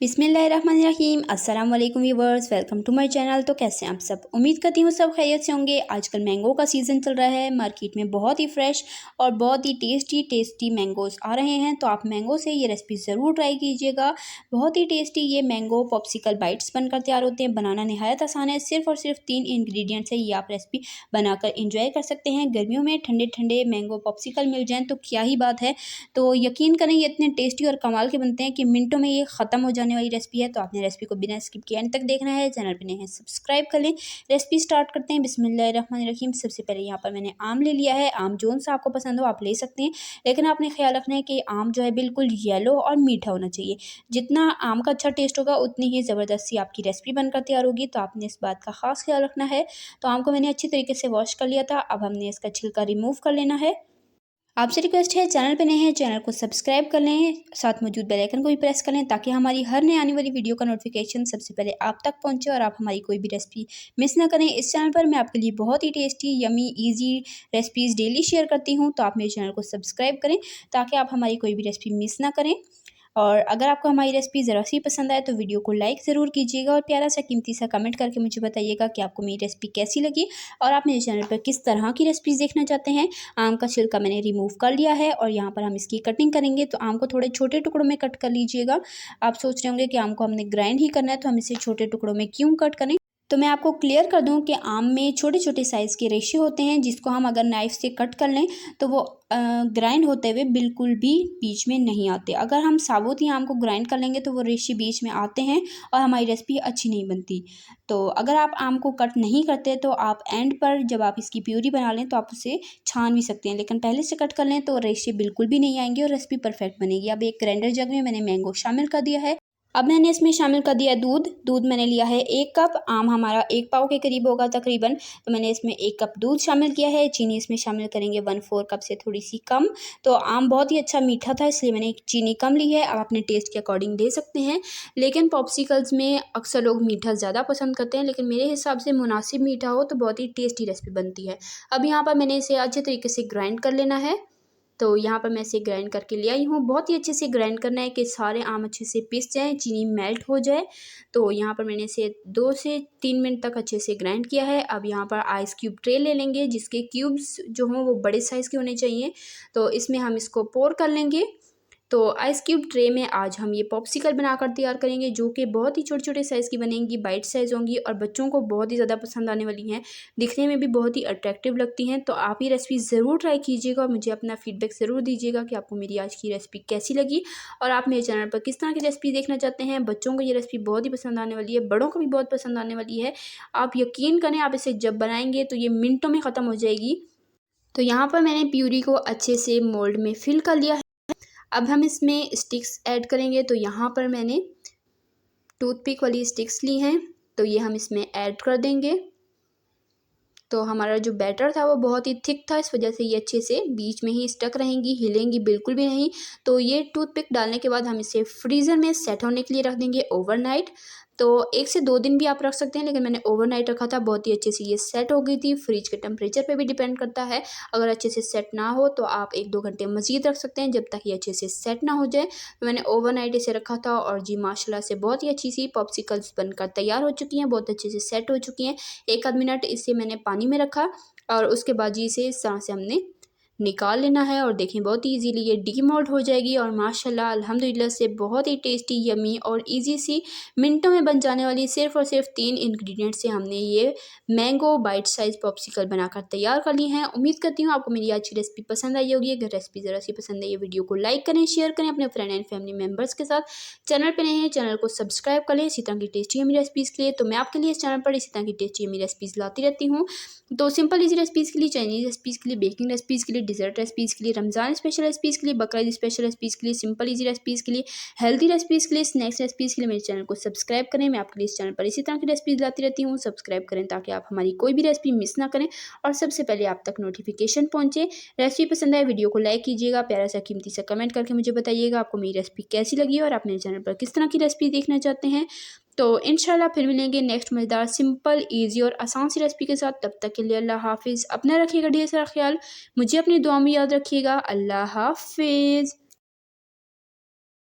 बिस्मिल्लाहिर्रहमानिर्रहीम। अस्सलाम वालेकुम viewers, welcome to my channel. तो कैसे हैं आप सब? उम्मीद करती हूँ सब खैरियत से होंगे। आजकल मैंगो का सीज़न चल रहा है, मार्केट में बहुत ही फ्रेश और बहुत ही टेस्टी मैंगोज़ आ रहे हैं। तो आप मैंगो से ये रेसिपी ज़रूर ट्राई कीजिएगा। बहुत ही टेस्टी ये मैंगो पॉप्सिकल बाइट्स बनकर तैयार होते हैं। बनाना नहायत आसान है, सिर्फ और सिर्फ 3 इंग्रेडिएंट्स है। ये आप रेसिपी बनाकर इंजॉय कर सकते हैं। गर्मियों में ठंडे ठंडे मैंगो पॉप्सिकल मिल जाएँ तो क्या ही बात है। तो यकीन करें ये इतने टेस्टी और कमाल के बनते हैं कि मिनटों में ये ख़त्म हो जाने वाली रेसिपी है। तो आपने रेसिपी को बिना स्किप किए एंड तक देखना है। चैनल पे नए हैं सब्सक्राइब कर लें। रेसिपी स्टार्ट करते हैं। बिस्मिल्लाहिर्रहमानिर्रहीम। सबसे पहले यहाँ पर मैंने आम ले लिया है। आम जोन सा आपको पसंद हो आप ले सकते हैं, लेकिन आपने ख्याल रखना है कि आम जो है बिल्कुल येलो और मीठा होना चाहिए। जितना आम का अच्छा टेस्ट होगा उतनी ही ज़बरदस्त सी आपकी रेसिपी बनकर तैयार होगी। तो आपने इस बात का ख़ास ख्याल रखना है। तो आम को मैंने अच्छी तरीके से वॉश कर लिया था। अब हमने इसका छिलका रिमूव कर लेना है। आपसे रिक्वेस्ट है, चैनल पे नए हैं चैनल को सब्सक्राइब कर लें, साथ मौजूद बेल आइकन को भी प्रेस कर लें ताकि हमारी हर नई आने वाली वीडियो का नोटिफिकेशन सबसे पहले आप तक पहुंचे और आप हमारी कोई भी रेसिपी मिस ना करें। इस चैनल पर मैं आपके लिए बहुत ही tasty yummy easy recipes daily share करती हूं। तो आप मेरे चैनल को सब्सक्राइब करें ताकि आप हमारी कोई भी रेसिपी मिस ना करें। और अगर आपको हमारी रेसिपी ज़रा सी पसंद आए तो वीडियो को लाइक ज़रूर कीजिएगा और प्यारा सा कीमती सा कमेंट करके मुझे बताइएगा कि आपको मेरी रेसिपी कैसी लगी और आप मेरे चैनल पर किस तरह की रेसिपीज़ देखना चाहते हैं। आम का छिलका मैंने रिमूव कर लिया है और यहाँ पर हम इसकी कटिंग करेंगे। तो आम को थोड़े छोटे टुकड़ों में कट कर लीजिएगा। आप सोच रहे होंगे कि आम को हमने ग्राइंड ही करना है तो हम इसे छोटे टुकड़ों में क्यों कट करें। तो मैं आपको क्लियर कर दूं कि आम में छोटे छोटे साइज़ के रेशे होते हैं जिसको हम अगर नाइफ़ से कट कर लें तो वो ग्राइंड होते हुए बिल्कुल भी बीच में नहीं आते। अगर हम साबुत ही आम को ग्राइंड कर लेंगे तो वो रेशे बीच में आते हैं और हमारी रेसिपी अच्छी नहीं बनती। तो अगर आप आम को कट नहीं करते तो आप एंड पर जब आप इसकी प्यूरी बना लें तो आप उसे छान भी सकते हैं, लेकिन पहले से कट कर लें तो रेशे बिल्कुल भी नहीं आएंगे और रेसिपी परफेक्ट बनेगी। अब एक ग्राइंडर जग में मैंने मैंगो शामिल कर दिया है। अब मैंने इसमें शामिल कर दिया दूध मैंने लिया है 1 कप। आम हमारा 1 पाव के करीब होगा तकरीबन। तो मैंने इसमें 1 कप दूध शामिल किया है। चीनी इसमें शामिल करेंगे 1/4 कप से थोड़ी सी कम। तो आम बहुत ही अच्छा मीठा था इसलिए मैंने चीनी कम ली है। आप अपने टेस्ट के अकॉर्डिंग दे सकते हैं, लेकिन पॉप्सिकल्स में अक्सर लोग मीठा ज़्यादा पसंद करते हैं, लेकिन मेरे हिसाब से मुनासिब मीठा हो तो बहुत ही टेस्टी रेसिपी बनती है। अब यहाँ पर मैंने इसे अच्छे तरीके से ग्राइंड कर लेना है। तो यहाँ पर मैं इसे ग्राइंड करके ले आई हूँ। बहुत ही अच्छे से ग्राइंड करना है कि सारे आम अच्छे से पिस जाएँ, चीनी मेल्ट हो जाए। तो यहाँ पर मैंने इसे 2 से 3 मिनट तक अच्छे से ग्राइंड किया है। अब यहाँ पर आइस क्यूब ट्रे ले लेंगे जिसके क्यूब्स जो हों वो बड़े साइज़ के होने चाहिए। तो इसमें हम इसको पोर कर लेंगे। तो आइस क्यूब ट्रे में आज हम ये पॉप्सिकल बनाकर तैयार करेंगे जो कि बहुत ही छोटे-छोटे साइज़ की बनेंगी, बाइट साइज़ होंगी और बच्चों को बहुत ही ज़्यादा पसंद आने वाली हैं। दिखने में भी बहुत ही अट्रैक्टिव लगती हैं। तो आप ये रेसिपी ज़रूर ट्राई कीजिएगा और मुझे अपना फीडबैक ज़रूर दीजिएगा कि आपको मेरी आज की रेसिपी कैसी लगी और आप मेरे चैनल पर किस तरह की रेसिपी देखना चाहते हैं। बच्चों को ये रेसिपी बहुत ही पसंद आने वाली है, बड़ों को भी बहुत पसंद आने वाली है। आप यकीन करें, आप इसे जब बनाएँगे तो ये मिनटों में ख़त्म हो जाएगी। तो यहाँ पर मैंने प्यूरी को अच्छे से मोल्ड में फिल कर लिया है। अब हम इसमें स्टिक्स ऐड करेंगे। तो यहाँ पर मैंने टूथपिक वाली स्टिक्स ली हैं, तो ये हम इसमें ऐड कर देंगे। तो हमारा जो बैटर था वो बहुत ही थिक था, इस वजह से ये अच्छे से बीच में ही स्टक रहेंगी, हिलेंगी बिल्कुल भी नहीं। तो ये टूथपिक डालने के बाद हम इसे फ्रीज़र में सेट होने के लिए रख देंगे ओवरनाइट। तो 1 से 2 दिन भी आप रख सकते हैं, लेकिन मैंने ओवरनाइट रखा था। बहुत ही अच्छे से ये सेट हो गई थी। फ्रिज के टेम्परेचर पे भी डिपेंड करता है। अगर अच्छे से सेट ना हो तो आप 1-2 घंटे मज़ीद रख सकते हैं जब तक ये अच्छे से सेट ना हो जाए। तो मैंने ओवरनाइट इसे रखा था और जी माशाल्लाह से बहुत ही अच्छी सी पॉप्सिकल्स बनकर तैयार हो चुकी हैं, बहुत अच्छे से सेट हो चुकी हैं। 1 आध मिनट इसे मैंने पानी में रखा और उसके बाद जी इसे इस तरह से हमने निकाल लेना है और देखें बहुत ही ईज़िली ये डीमोल्ड हो जाएगी और माशाल्लाह अल्हम्दुलिल्लाह से बहुत ही टेस्टी यमी और ईज़ी सी मिनटों में बन जाने वाली सिर्फ़ और सिर्फ 3 इंग्रेडिएंट से हमने ये मैंगो बाइट साइज़ पॉप्सिकल बनाकर तैयार कर ली हैं। उम्मीद करती हूँ आपको मेरी आज की रेसिपी पसंद आई होगी। अगर रेसिपी ज़रा सी पसंद है ये वीडियो को लाइक करें, शेयर करें अपने फ्रेंड एंड फैमिली मेम्बर्स के साथ। चैनल पर नए हैं चैनल को सब्सक्राइब कर लें इसी तरह की टेस्टी यमी रेसिपीज़ के लिए। तो मैं आपके लिए इस चैनल पर इसी तरह की टेस्टी यमी रेसिपीज़ लाती रहती हूँ। तो सिंपल ईजी रेसिपीज़ के लिए, चाइनीज़ रेसिपीज़ के लिए, बेकिंग रेसिपीज़ के लिए, डिज़र्ट रेसिपीज़ के लिए, रमज़ान स्पेशल रेसिपीज़ के लिए, बकरीद स्पेशल रेसिपीज़ के लिए, सिंपल ईजी रेसिपीज़ के लिए, हेल्दी रेसिपीज़ के लिए, स्नैक्स रेसिपीज़ के लिए मेरे चैनल को सब्सक्राइब करें। मैं आपके लिए इस चैनल पर इसी तरह की रेसिपीज़ लाती रहती हूँ। सब्सक्राइब करें ताकि आप हमारी कोई भी रेसिपी मिस ना करें और सबसे पहले आप तक नोटिफिकेशन पहुँचे। रेसिपी पसंद आए वीडियो को लाइक कीजिएगा, प्यारा सा कीमती सा कमेंट करके मुझे बताइएगा आपको मेरी रेसिपी कैसी लगी और आप मेरे चैनल पर किस तरह की रेसिपी देखना चाहते हैं। तो इंशाल्लाह फिर मिलेंगे नेक्स्ट मज़ेदार सिंपल ईजी और आसान सी रेसिपी के साथ। तब तक के लिए अल्लाह हाफिज़। अपना रखिएगा ढेर सारा ख्याल, मुझे अपनी दुआ में याद रखिएगा। अल्लाह हाफिज़।